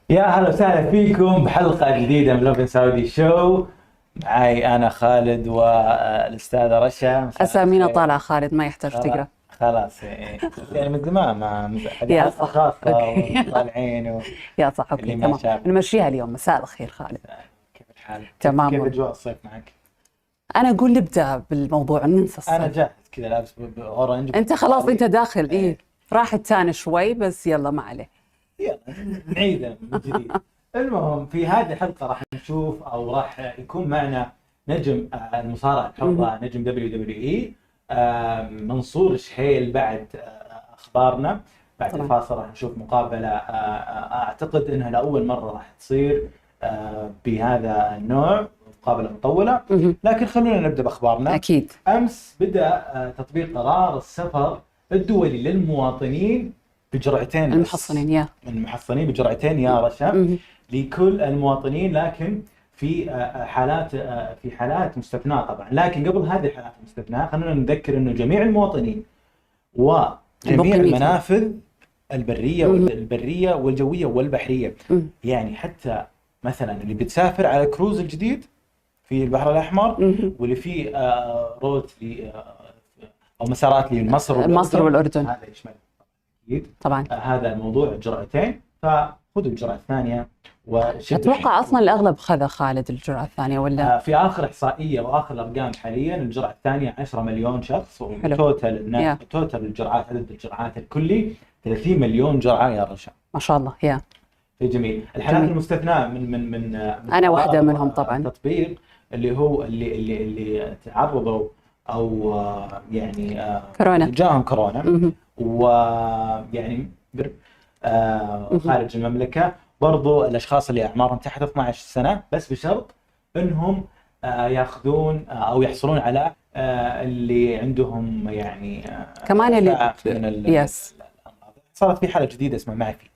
يا هلا وسهلا فيكم بحلقة جديدة من لوڤن سعودي شو. معاي أنا خالد والأستاذة رشا. أسامينا طالعة خالد، ما يحتاج تقرأ. خلاص يعني من زمان ما هذه يا حلقة صح، خاصة أوكي. وطالعين يا صح، أوكي واللي ما تمام. شاف. نمشيها اليوم. مساء الخير خالد. كيف الحال؟ تمام كيف والله. أجواء الصيف معك؟ أنا أقول نبدأ بالموضوع، ننسى أنا الصيف. جاهز كذا لابس بأورنج. أنت خلاص أنت داخل، إيه راح التاني شوي بس يلا ما عليه. يلا نعيدها من جديد. المهم في هذه الحلقة راح نشوف أو راح يكون معنا نجم المصارعة الحرة، نجم WWE منصور الشهيل. بعد أخبارنا بعد طبعاً. الفاصل راح نشوف مقابلة أعتقد أنها لأول مرة راح تصير بهذا النوع، مقابلة مطولة. لكن خلونا نبدأ بأخبارنا. أكيد. أمس بدأ تطبيق قرار السفر الدولي للمواطنين بجرعتين، المحصنين بجرعتين يا رشا، لكل المواطنين، لكن في حالات مستثناة طبعا. لكن قبل هذه الحالات المستثناة خلينا نذكر انه جميع المواطنين وجميع المنافذ البرية والجوية والبحرية، يعني حتى مثلا اللي بتسافر على كروز الجديد في البحر الأحمر، واللي فيه روت أو مسارات لمصر والأردن، هذا يشمل طبعا هذا الموضوع جرعتين. فخذوا الجرعة الثانية. أتوقع أصلا الأغلب خذ خالد الجرعة الثانية ولا؟ في آخر إحصائية وآخر الأرقام حاليا الجرعة الثانية 10 مليون شخص، وتوتال الجرعات، عدد الجرعات الكلي 30 مليون جرعة يا رشا. ما شاء الله. يا جميل. الحالات المستثناة من أنا واحدة منهم طبعا. التطبيق اللي هو اللي تعرضوا أو يعني كورونا، جاهم كورونا ويعني خارج المملكة، برضو الأشخاص اللي أعمارهم تحت 12 سنة، بس بشرط أنهم يأخذون أو يحصلون على اللي عندهم يعني كمان اللي يس. صارت في حالة جديدة اسمها معفي.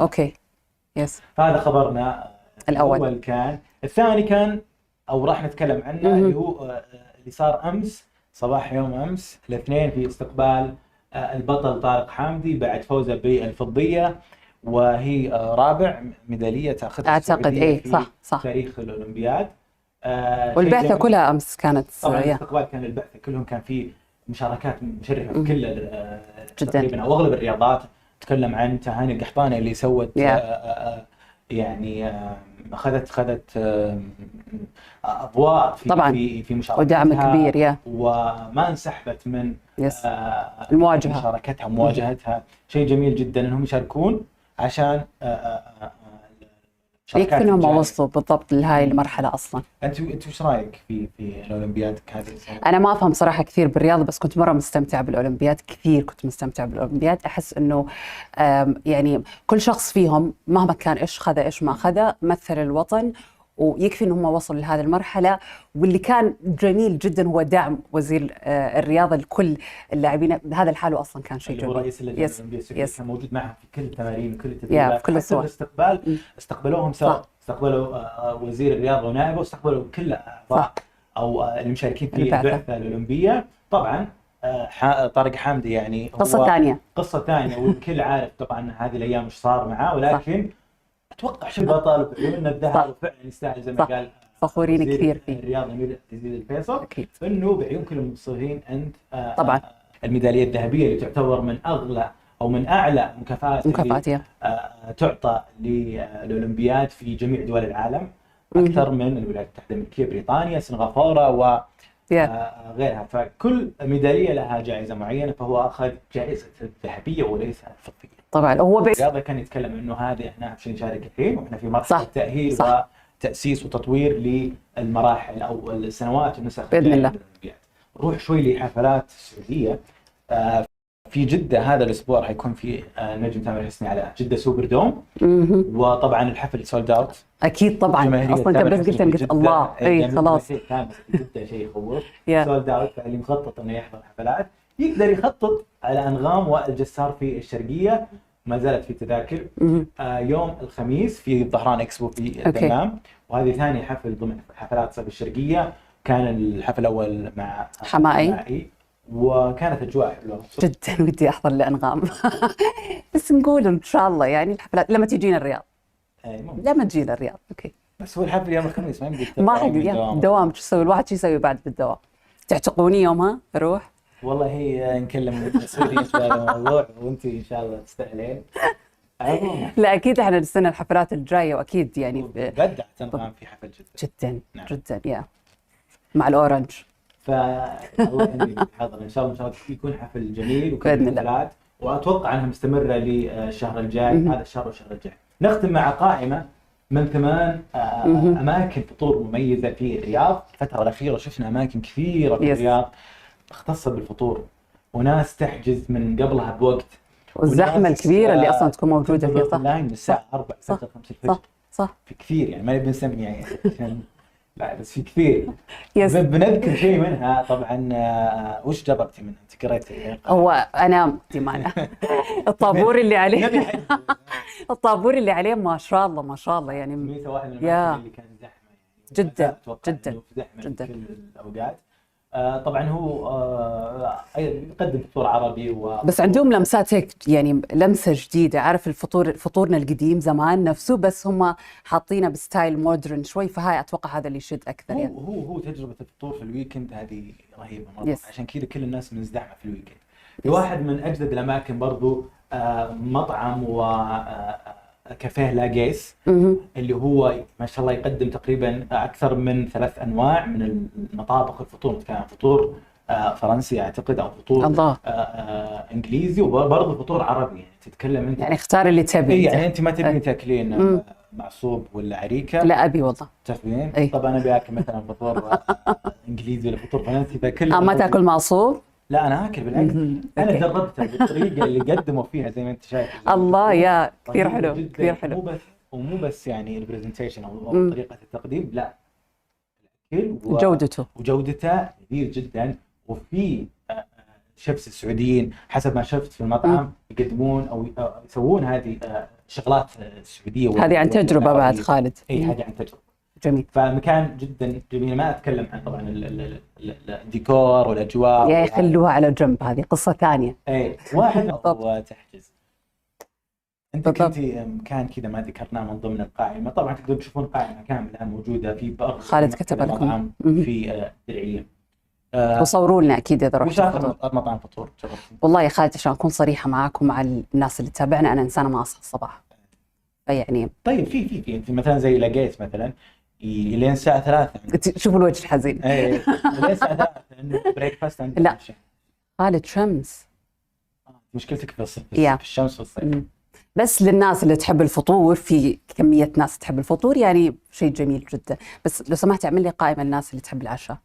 أوكي يس. هذا خبرنا الأول. كان الثاني كان أو راح نتكلم عنه اللي هو اللي صار أمس صباح يوم أمس الاثنين، في استقبال البطل طارق حامدي بعد فوزه بالفضية، وهي رابع ميدالية تأخذها أعتقد. إيه صح في تاريخ الأولمبياد. والبعثة كلها أمس كانت طبعا الاستقبال كان البعثة كلهم كان في مشاركات مشرفة في كل تقريبا أو أغلب الرياضات. تكلم عن تهاني القحطاني اللي سوت يعني أخذت أضواء في مشاركتها ودعم كبير وما انسحبت من مواجهتها. شيء جميل جدا أنهم يشاركون عشان يكفي انهم وصلوا بالضبط لهاي المرحله اصلا. انت وش رايك في الاولمبياد هذه السنه؟ انا ما افهم صراحه كثير بالرياضه، بس كنت مره مستمتعه بالاولمبياد، كنت مستمتعه بالاولمبياد. احس انه يعني كل شخص فيهم مهما كان ايش خذ ايش ما خذ مثل الوطن، ويكفي انهم وصلوا لهذه المرحله. واللي كان جميل جدا هو دعم وزير الرياضه لكل اللاعبين. هذا الحاله اصلا كان شيء جميل. رئيس اللجنه الاولمبيه كان موجود معهم في كل التمارين وكل التدريبات، في كل الصور. الاستقبال استقبلوهم سوا، استقبلوا وزير الرياضه ونائبه، واستقبلوا كل اعضاء او المشاركين في البعثه الاولمبيه. طبعا طارق حامدي يعني قصه ثانيه والكل عارف طبعا هذه الايام ايش صار معاه، ولكن اتوقع شيء بطل بعيوننا الذهب وفعلا يستاهل زي ما قال. فخورين كثير فيه الرياضه يزيد الفيصل، انه بعيون كل المصريين انت طبعا الميداليه الذهبيه اللي تعتبر من اغلى او من اعلى مكافآت تعطى للاولمبياد في جميع دول العالم، اكثر من الولايات المتحده الامريكيه، بريطانيا، سنغافوره وغيرها. فكل ميداليه لها جائزه معينه، فهو اخذ جائزه الذهبيه وليس الفضيه. طبعا هو الرياضه كان يتكلم انه هذه احنا عشان نشارك الحين واحنا في مرحله تاهيل وتاسيس وتطوير للمراحل او السنوات النسخ باذن الله. نروح شوي لحفلات السعوديه. في جده هذا الاسبوع حيكون في نجم تامر حسني على جده سوبر دوم، وطبعا الحفل سولد اوت اكيد طبعا. اصلا بس قلت الله اي خلاص جده شيء يخوف. سولد اوت، اللي مخطط انه يحضر حفلات يقدر يخطط على أنغام والجسار في الشرقية، ما زالت في تذاكر. يوم الخميس في الظهران إكسبو في الدمام، وهذه ثاني حفل ضمن حفلات صيف الشرقية. كان الحفل الأول مع حمائي وكانت أجواء حلوة جدا. ودي أحضر لأنغام بس نقول إن شاء الله يعني الحفلات لما تجينا الرياض لما تجينا الرياض. اوكي بس هو الحفل يوم الخميس ما يمديك ما حد دوام. شو تسوي الواحد؟ شو يسوي بعد بالدوام؟ تعتقوني يومها اروح؟ والله هي نكلم مسؤولين في هذا الموضوع وانت ان شاء الله تستاهلين. لا اكيد احنا نستنى الحفلات الجايه واكيد يعني بدع تنظام في حفل جدا نعم. جدا يا مع الاورنج. فالله اني حاضر ان شاء الله يكون حفل جميل وكل حفلات، واتوقع انها مستمره للشهر الجاي. هذا الشهر والشهر الجاي نختم مع قائمه من 8 اماكن فطور مميزه في الرياض. الفتره الاخيره شفنا اماكن كثيره في الرياض مختصه بالفطور، وناس تحجز من قبلها بوقت، والزحمه الكبيره اللي اصلا تكون موجوده فيها. صح من الساعه 4 5 الفجر. صح في كثير يعني ما نبي نسمي يعني لا بس في كثير. بنذكر شيء منها طبعا. وش جربتي منها؟ انت قريتي؟ هو انا معنا الطابور اللي عليه الطابور اللي عليه ما شاء الله ما شاء الله يعني واحد من الاماكن اللي كان زحمه يعني جدا جدا جدا في كل الاوقات. طبعا هو يقدم فطور عربي بس عندهم لمسات هيك يعني لمسه جديده. عارف فطورنا القديم زمان نفسه، بس هم حاطينه بستايل مودرن شوي، فهاي اتوقع هذا اللي يشد اكثر. يعني هو تجربه الفطور في الويكند هذه رهيبه مره. عشان كذا كل الناس مزدحمه في الويكند. في واحد من اجدد الاماكن برضو مطعم وكافيه لاقيس اللي هو ما شاء الله يقدم تقريبا اكثر من 3 انواع من المطابخ الفطور. كان فطور فرنسي اعتقد او فطور انجليزي، وبرضه فطور عربي. يعني تتكلم انت يعني اختار اللي تبي. يعني انت ما تبين تاكلين معصوب ولا عريكه؟ لا ابي والله. تفهمين؟ طبعا انا باكل مثلا فطور انجليزي ولا فطور فرنسي فكل ما تاكل معصوب؟ لا انا اكل بالعكس. انا جربتها بالطريقه اللي قدموا فيها زي ما انت شايف. الله يا كثير حلو كثير حلو. مو بس يعني البرزنتيشن او طريقه التقديم، لا الاكل وجودته كبير جدا. وفي شيفs السعوديين حسب ما شفت في المطعم يقدمون او يسوون هذه شغلات سعوديه. هذه عن تجربه بعد خالد. اي هذه عن تجربه. جميل. فمكان جدا جميل. ما اتكلم عن طبعا الديكور والاجواء يا يخلوها على جنب، هذه قصه ثانيه. اي واحد وتحجز. انت كنتي مكان كذا ما ذكرناه من ضمن القائمه. طبعا تقدرون تشوفون قائمه كامله موجوده في خالد كتب لكم في الدرعيه. وصوروا لنا اكيد اذا رحتوا مطعم فطور جربتي؟ والله يا خالد عشان اكون صريحه معاكم مع الناس اللي تتابعنا، انا انسانه ما اصحى الصباح يعني. طيب في انت مثلا زي لقيت مثلا لين الساعه 3 شوفوا الوجه الحزين. اي لين الساعه 3 انه بريك فاست عندك. لا خالد شمس. مشكلتك في الصيف في الشمس في الصيف. بس للناس اللي تحب الفطور، في كميه ناس تحب الفطور يعني شيء جميل جدا. بس لو سمحت اعمل لي قائمه للناس اللي تحب العشاء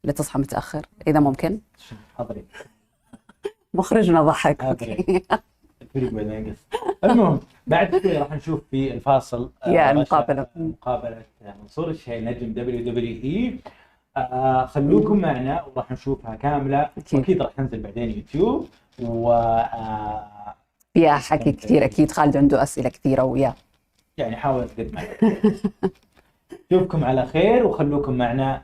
اللي تصحى متاخر اذا ممكن. حاضرين. مخرجنا ضحك. الفريق وين ينقص. المهم بعد شوي راح نشوف في الفاصل مقابله منصور الشهيل نجم WWE. خلوكم معنا وراح نشوفها كامله. واكيد راح تنزل بعدين يوتيوب فيها حكي كثير. اكيد خالد عنده اسئله كثيره وياه يعني حاول تقدم. نشوفكم على خير وخلوكم معنا.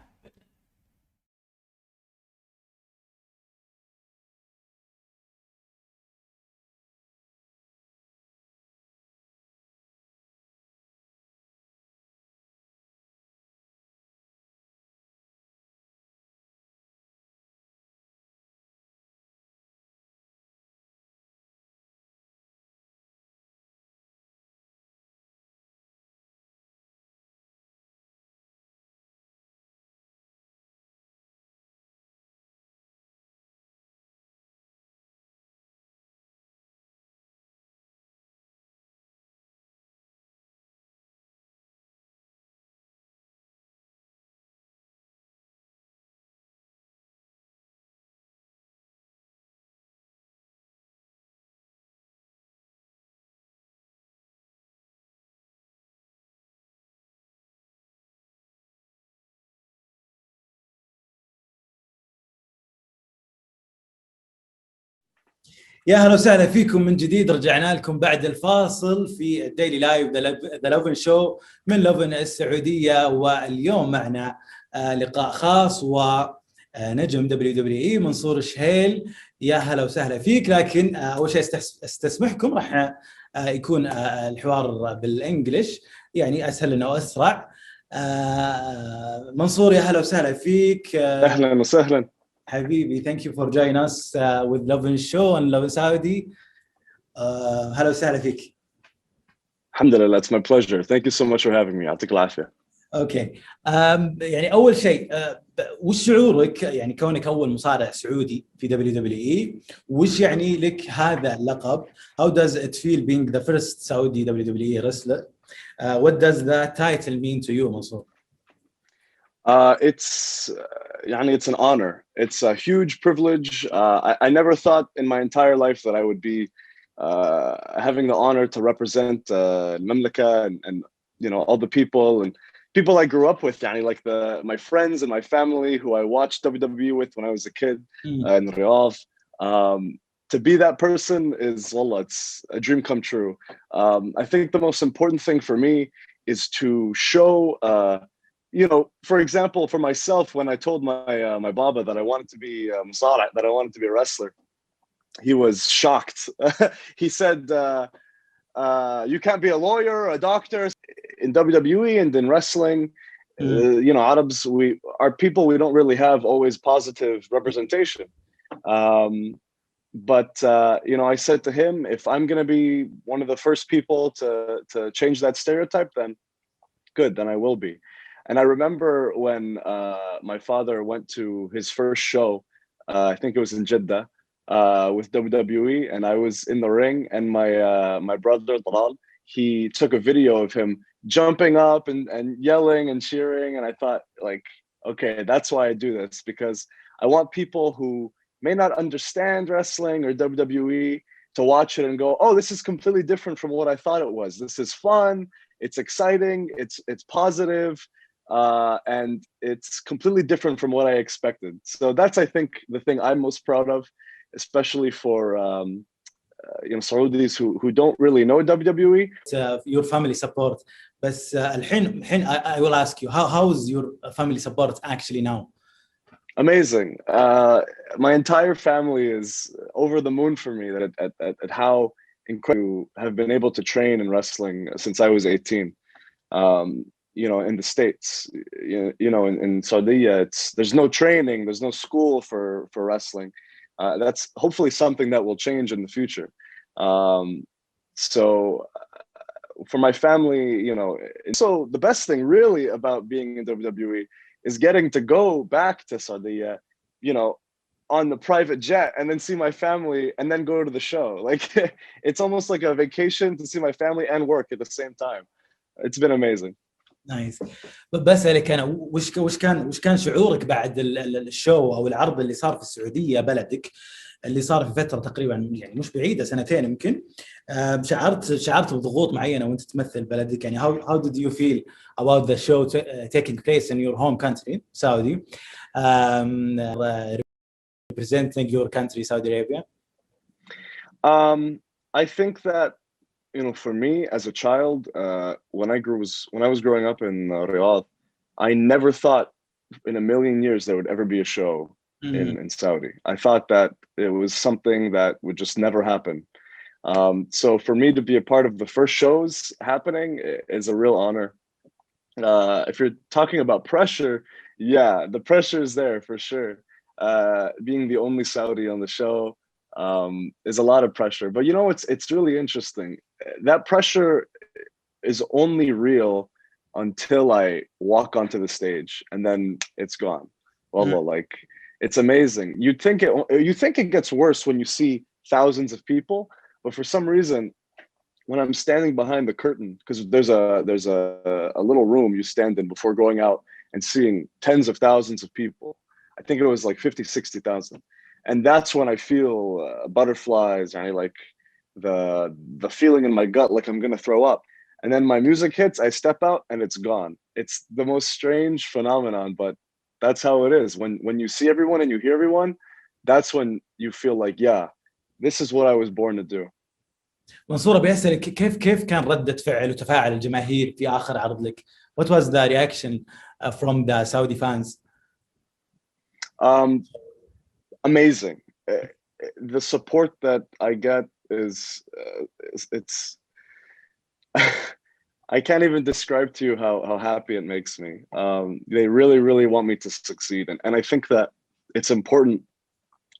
يا هلا وسهلا فيكم من جديد. رجعنا لكم بعد الفاصل في الديلي لايف ذا لوڤن شو من لوڤن السعودية. واليوم معنا لقاء خاص ونجم WWE منصور الشهيل. يا هلا وسهلا فيك. لكن أول شيء استسمحكم راح يكون الحوار بالإنجليش يعني اسهل لنا واسرع. منصور، يا هلا وسهلا فيك. اهلا وسهلا حبيبي. thank you for joining us with لوڤن show and لوڤن سعودي. هلا وسهلا فيك. الحمد لله. it's my pleasure. thank you so much for having me. يعطيك العافية. اوكي. يعني اول شيء، وش شعورك يعني كونك اول مصارع سعودي في WWE؟ وش يعني لك هذا اللقب؟ How does it feel being the first Saudi WWE wrestler? What does that title mean to you, Mansoor? It's an honor. It's a huge privilege. I never thought in my entire life that I would be having the honor to represent المملكة and all the people and people I grew up with, like my friends and my family who I watched WWE with when I was a kid in Riyadh. To be that person is, wallah, it's a dream come true. I think the most important thing for me is to show, for example, for myself, when I told my baba that I wanted to be musara, that I wanted to be a wrestler, he was shocked. He said, you can't be a lawyer or a doctor. In WWE and in wrestling, Arabs, our people, we don't really have always positive representation. But I said to him, if I'm going to be one of the first people to change that stereotype, then good, then I will be. And I remember when my father went to his first show, I think it was in Jeddah, with WWE, and I was in the ring, and my brother Talal, he took a video of him jumping up and yelling and cheering, and I thought, like, okay, that's why I do this, because I want people who may not understand wrestling or WWE to watch it and go, oh, this is completely different from what I thought it was. This is fun, it's exciting, it's positive, and it's completely different from what I expected. So that's, I think, the thing I'm most proud of, especially for Saudis who don't really know WWE. Your family support. بس الحين I will ask you, how is your family support actually now? Amazing. My entire family is over the moon for me at how incredible have been able to train in wrestling since I was 18. In the States, in Saudi, there's no training, there's no school for wrestling. That's hopefully something that will change in the future. So for my family, so the best thing really about being in WWE is getting to go back to Saudi, on the private jet and then see my family and then go to the show. Like, it's almost like a vacation to see my family and work at the same time. It's been amazing. نايس. بسألك أنا، وش كان شعورك بعد الشو أو العرض اللي صار في السعودية بلدك، اللي صار في فترة تقريبا يعني مش بعيدة، سنتين يمكن. شعرت بضغوط معينة وأنت تمثل بلدك؟ يعني how did you feel about the show taking place in your home country, Saudi, representing your country, Saudi Arabia? I think that, for me as a child, when I was growing up in Riyadh, I never thought in a million years there would ever be a show in Saudi. I thought that it was something that would just never happen. So for me to be a part of the first shows happening is a real honor. If you're talking about pressure, yeah, the pressure is there for sure. Being the only Saudi on the show is a lot of pressure. But it's really interesting. That pressure is only real until I walk onto the stage, and then it's gone. Wallah, like, it's amazing. You think it gets worse when you see thousands of people, but for some reason, when I'm standing behind the curtain, because there's a little room you stand in before going out and seeing tens of thousands of people. I think it was like 50, 60,000. And that's when I feel butterflies, and I like the feeling in my gut like I'm gonna throw up. And then my music hits, I step out, and it's gone. It's the most strange phenomenon, but that's how it is. When you see everyone and you hear everyone, that's when you feel like, yeah, this is what I was born to do. منصور، بيسألك كيف كان ردة فعل وتفاعل الجماهير في آخر عرض لك؟ What was the reaction from the Saudi fans? Amazing. The support that I get is it's I can't even describe to you how happy it makes me. They really, really want me to succeed. And I think that it's important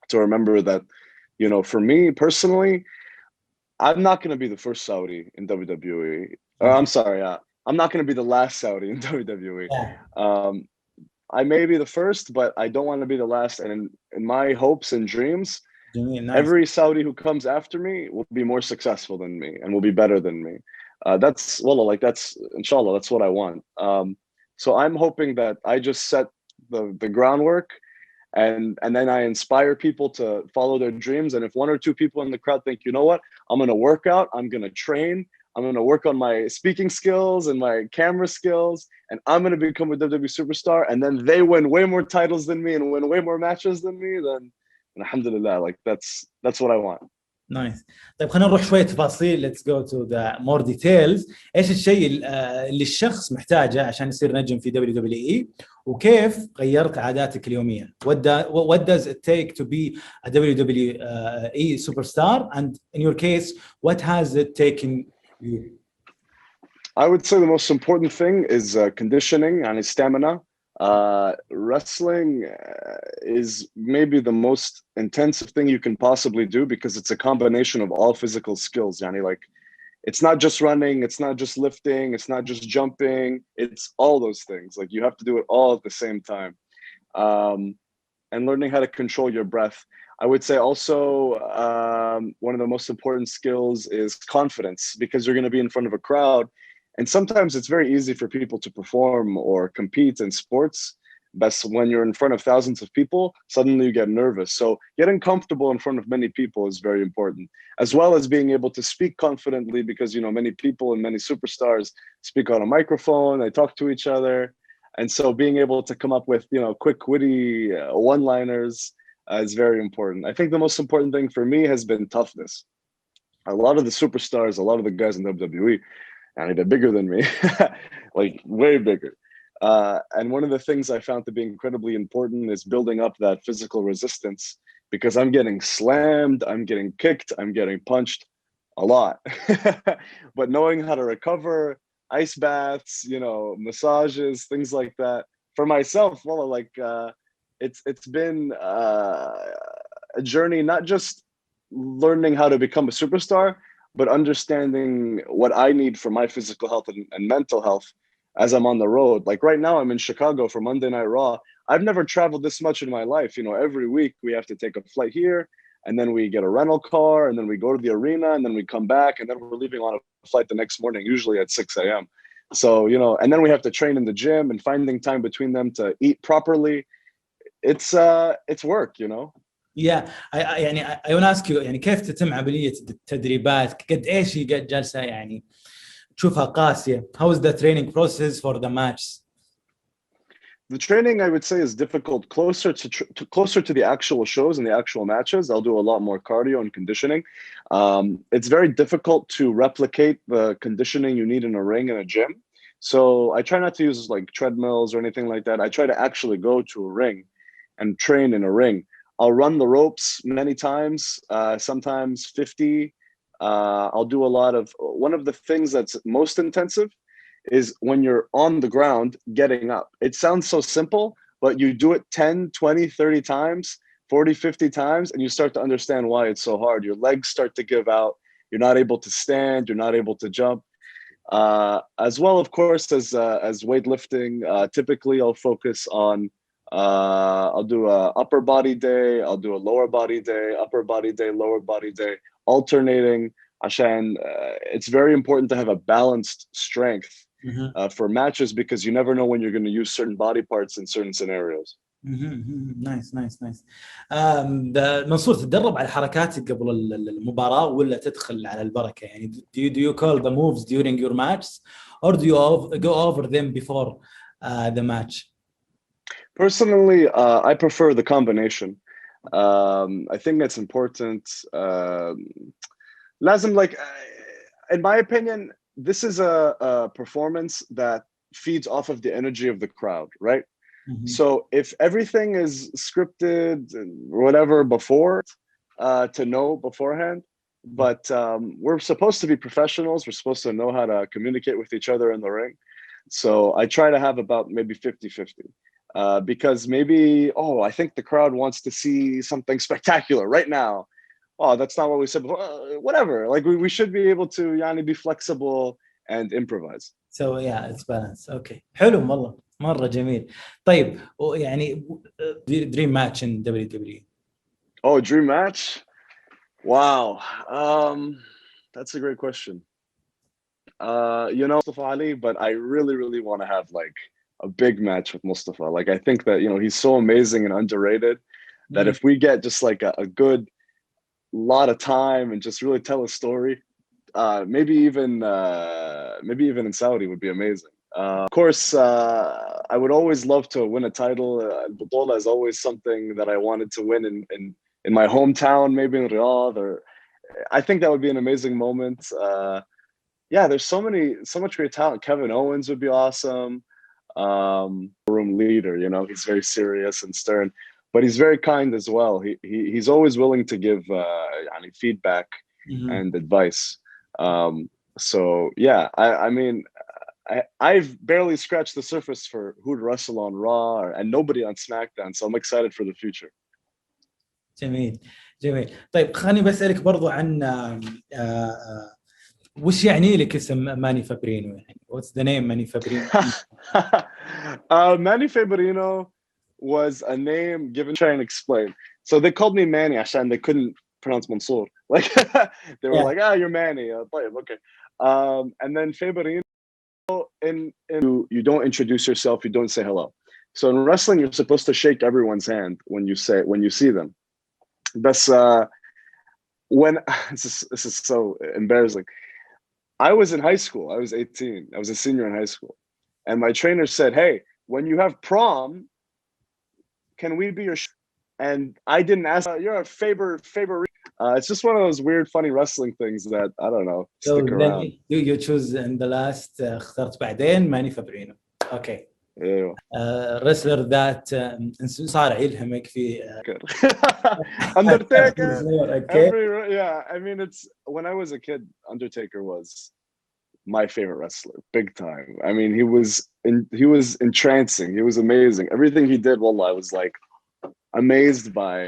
to remember that, you know, for me personally, I'm not going to be the first Saudi in WWE. I'm sorry, I'm not going to be the last Saudi in WWE. I may be the first, but I don't want to be the last. And in my hopes and dreams, every Saudi who comes after me will be more successful than me and will be better than me. That's inshallah, that's what I want. So I'm hoping that I just set the groundwork, and then I inspire people to follow their dreams. And if one or two people in the crowd think, you know what, I'm going to work out, I'm going to train, I'm going to work on my speaking skills and my camera skills, and I'm going to become a WWE superstar, and then they win way more titles than me and win way more matches than me, then alhamdulillah, like that's what I want. نايس. طيب خلينا نروح شويه تفاصيل. Let's go to the more details. ايش الشيء اللي الشخص محتاجه عشان يصير نجم في WWE، وكيف غيرت عاداتك اليوميه؟ What does it take to be a WWE superstar, and in your case what has it taken you? I would say the most important thing is conditioning and stamina. Wrestling is maybe the most intensive thing you can possibly do, because it's a combination of all physical skills. Yani, like, it's not just running, it's not just lifting, it's not just jumping, it's all those things. Like, you have to do it all at the same time. And learning how to control your breath. I would say also one of the most important skills is confidence, because you're going to be in front of a crowd. And sometimes it's very easy for people to perform or compete in sports, but when you're in front of thousands of people, suddenly you get nervous. So getting comfortable in front of many people is very important, as well as being able to speak confidently, because, you know, many people and many superstars speak on a microphone, they talk to each other. And so being able to come up with, you know, quick, witty one-liners is very important. I think the most important thing for me has been toughness. A lot of the superstars, a lot of the guys in WWE, and they're bigger than me, like way bigger. And one of the things I found to be incredibly important is building up that physical resistance, because I'm getting slammed, I'm getting kicked, I'm getting punched a lot. But knowing how to recover, ice baths, you know, massages, things like that. For myself, well, like it's been a journey, not just learning how to become a superstar, but understanding what I need for my physical health and mental health as I'm on the road. Like right now, I'm in Chicago for Monday Night Raw. I've never traveled this much in my life. You know, every week we have to take a flight here, and then we get a rental car, and then we go to the arena, and then we come back, and then we're leaving on a flight the next morning, usually at 6 a.m. So, you know, and then we have to train in the gym, and finding time between them to eat properly. It's work, you know. يعني I want to ask you، يعني كيف تتم عملية التدريبات؟ قد إيش هي قد جلسة يعني تشوفها قاسية؟ How is the training process for the match? The training, I would say, is difficult. Closer to the actual shows and the actual matches, I'll do a lot more cardio and conditioning. It's very difficult to replicate the conditioning you need in a ring in a gym. So I try not to use like treadmills or anything like that. I try to actually go to a ring and train in a ring. I'll run the ropes many times, sometimes 50. I'll do a lot of, one of the things that's most intensive is when you're on the ground getting up. It sounds so simple, but you do it 10, 20, 30 times, 40, 50 times, and you start to understand why it's so hard. Your legs start to give out. You're not able to stand. You're not able to jump. As well, of course, as weightlifting, typically I'll focus on I'll do a upper body day, I'll do a lower body day, upper body day, lower body day, alternating. Ashan, it's very important to have a balanced strength for matches, because you never know when you're going to use certain body parts in certain scenarios. نايس. منصور، تتدرب على حركاتك قبل المباراة ولا تدخل على البركة؟ يعني do you call the moves during your matches, or do you go over them before the match? Personally, I prefer the combination. I think that's important. Lazim, like, in my opinion, this is a performance that feeds off of the energy of the crowd, right? So if everything is scripted and whatever before, to know beforehand, but we're supposed to be professionals. We're supposed to know how to communicate with each other in the ring. So I try to have about maybe 50-50. Because maybe, I think the crowd wants to see something spectacular right now. Oh, that's not what we said before. Whatever. Like we should be able to be flexible and improvise. So yeah, it's balance. Okay. حلو والله. مرة جميل. طيب يعني dream match in WWE. Oh, dream match? Wow. That's a great question. Mustafa Ali, but I really, really want to have like a big match with Mustafa. Like I think that he's so amazing and underrated that if we get just like a good lot of time and just really tell a story, maybe even in Saudi would be amazing. Of course, I would always love to win a title. Al-Butala is always something that I wanted to win in my hometown, maybe in Riyadh, or I think that would be an amazing moment. Yeah, there's so much great talent. Kevin Owens would be awesome. Room leader, he's very serious and stern, but he's very kind as well. He's always willing to give feedback and advice. So yeah, I mean, I've barely scratched the surface for who'd wrestle on Raw and nobody on SmackDown, so I'm excited for the future. جميل. طيب خليني بسألك برضو عن وش يعني لك اسم ماني فابرينو يعني؟ What's the name Manny Fabrino? Manny Fabrino was a name given. Try and explain. So they called me Manny عشان they couldn't pronounce Mansour. Like they were like, you're Manny. Okay. And then Fabrino, you don't introduce yourself, you don't say hello. So in wrestling, you're supposed to shake everyone's hand when you see them. That's when this is so embarrassing. I was in high school. I was 18. I was a senior in high school. And my trainer said, hey, when you have prom, can we be your and I didn't ask, you're a favorite. It's just one of those weird, funny wrestling things that, I don't know, stick around. You choose in the last اخترت بعدين ماني فابرينو. Okay. Ew. Wrestler that صار يلهمك في Undertaker. Okay. Yeah, I mean, it's when I was a kid, Undertaker was my favorite wrestler, big time. I mean, he was entrancing. He was amazing. Everything he did, wallah, I was like amazed by.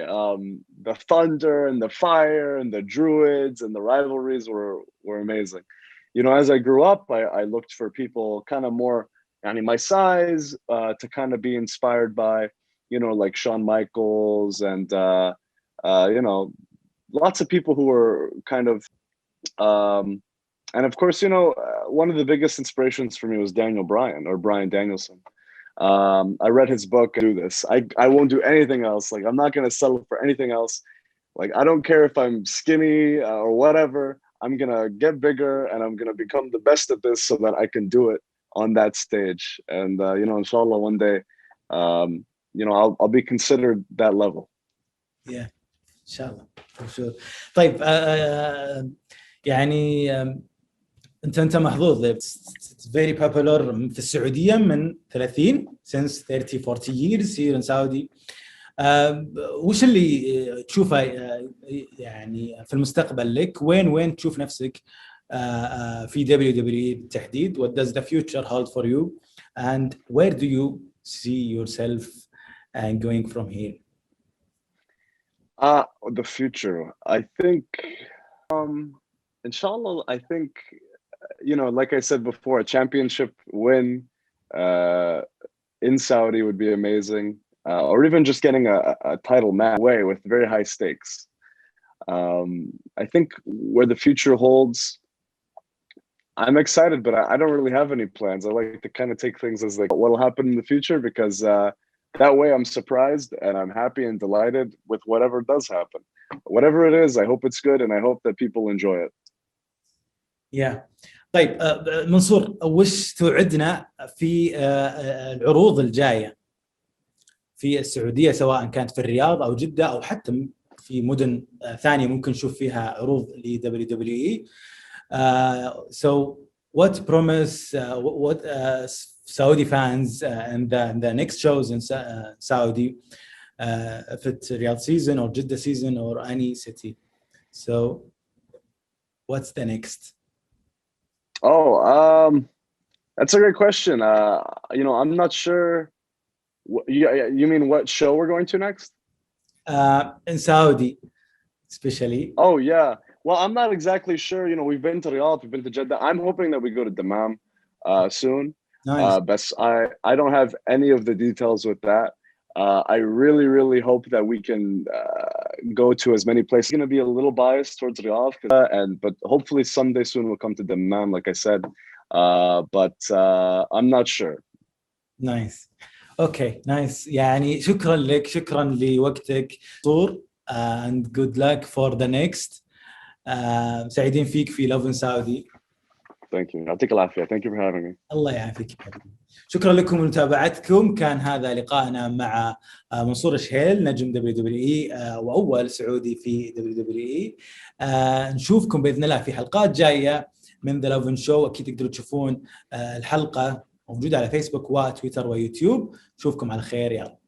The thunder and the fire and the druids and the rivalries were amazing. As I grew up, I looked for people kind of more, my size, to kind of be inspired by, like Shawn Michaels and lots of people who were kind of, and of course, one of the biggest inspirations for me was Daniel Bryan or Bryan Danielson. I read his book. I do this. I won't do anything else. Like, I'm not going to settle for anything else. Like, I don't care if I'm skinny or whatever. I'm going to get bigger and I'm going to become the best at this so that I can do it on that stage. And, inshallah, one day, I'll be considered that level. Yeah, inshallah, for sure. طيب يعني انت محظوظ. It's very popular في السعودية من since 30-40 years here in Saudi. وش اللي تشوفه يعني في المستقبل لك؟ وين تشوف نفسك في WWE بالتحديد? What does the future hold for you? And where do you see yourself going from here? The future, I think, inshallah, I think, like I said before, a championship win in Saudi would be amazing, or even just getting a title match away with very high stakes. I think where the future holds, I'm excited, but I don't really have any plans. I like to kind of take things as like what will happen in the future, because that way I'm surprised and I'm happy and delighted with whatever does happen. Whatever it is, I hope it's good and I hope that people enjoy it. Yeah. طيب منصور، وش توعدنا في العروض الجاية في السعودية، سواء كانت في الرياض أو جدة أو حتى في مدن ثانية ممكن نشوف فيها عروض ل WWE. So what promise what Saudi fans and the next shows in Saudi, if it's Riyadh season or Jeddah season or any city. So what's the next? That's a great question. I'm not sure. You mean what show we're going to next? In Saudi, especially. Oh yeah. Well, I'm not exactly sure. We've been to Riyadh, we've been to Jeddah. I'm hoping that we go to Dammam soon. Nice. But I don't have any of the details with that. I really, really hope that we can go to as many places. It's going to be a little biased towards Riyadh, but hopefully someday soon we'll come to Dammam, like I said. But I'm not sure. Nice. Okay, nice. يعني شكرا لك، شكرا لوقتك منصور, and good luck for the next. سعيدين فيك في لوڤن سعودي. Thank you. يعطيك العافية. Thank you for having me. الله يعافيك. شكرا لكم لمتابعتكم. كان هذا لقاءنا مع منصور الشهيل، نجم WWE وأول سعودي في WWE. نشوفكم بإذن الله في حلقات جاية من The لوڤن شو. أكيد تقدروا تشوفون الحلقة موجودة على فيسبوك وتويتر ويوتيوب. نشوفكم على خير، يلا.